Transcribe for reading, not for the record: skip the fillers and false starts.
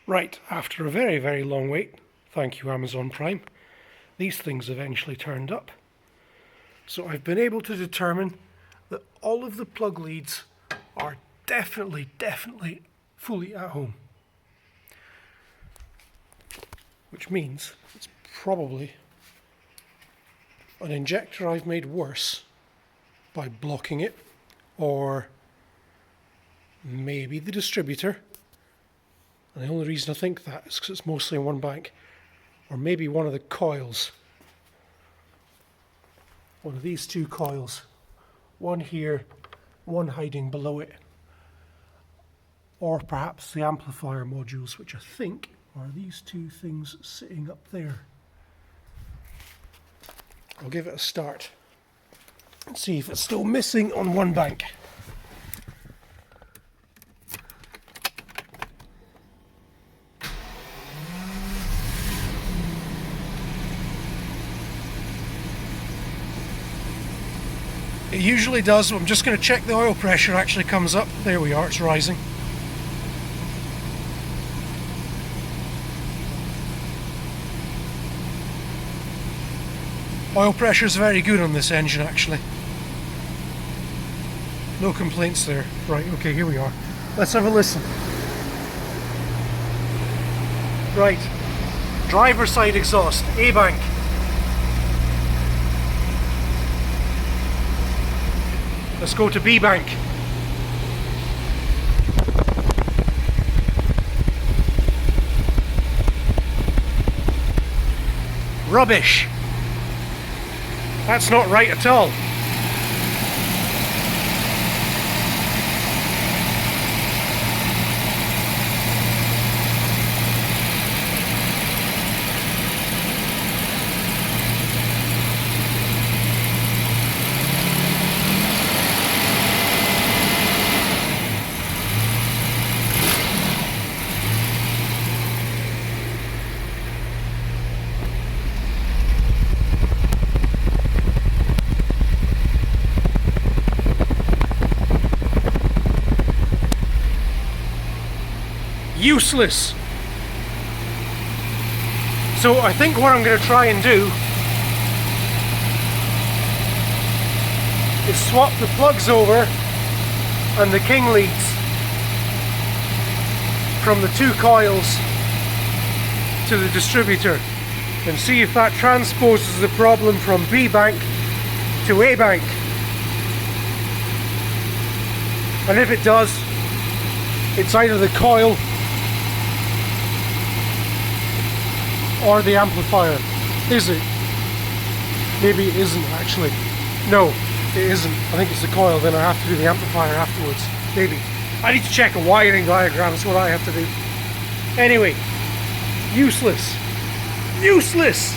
Right, after a very, very long wait, thank you Amazon Prime, these things eventually turned up. So I've been able to determine that all of the plug leads are definitely fully at home. Which means it's probably an injector I've made worse by blocking it, or maybe the distributor. And the only reason I think that is because it's mostly in one bank. Or maybe one of the coils. One of these two coils. One here, one hiding below it. Or perhaps the amplifier modules, which I think are these two things sitting up there. I'll give it a start and see if it's still missing on one bank. It usually does. I'm just going to check the oil pressure actually comes up. There we are, it's rising. Oil pressure is very good on this engine actually. No complaints there. Right, okay, here we are. Let's have a listen. Right, driver's side exhaust, A-bank. Let's go to B-bank. Rubbish. That's not right at all. Useless. So I think what I'm going to try and do is swap the plugs over and the king leads from the two coils to the distributor and see if that transposes the problem from B bank to A bank. And if it does, it's either the coil or the amplifier. Is it? Maybe it isn't actually. No, it isn't. I think it's the coil, then I have to do the amplifier afterwards. Maybe. I need to check a wiring diagram, that's what I have to do. Anyway, useless. Useless!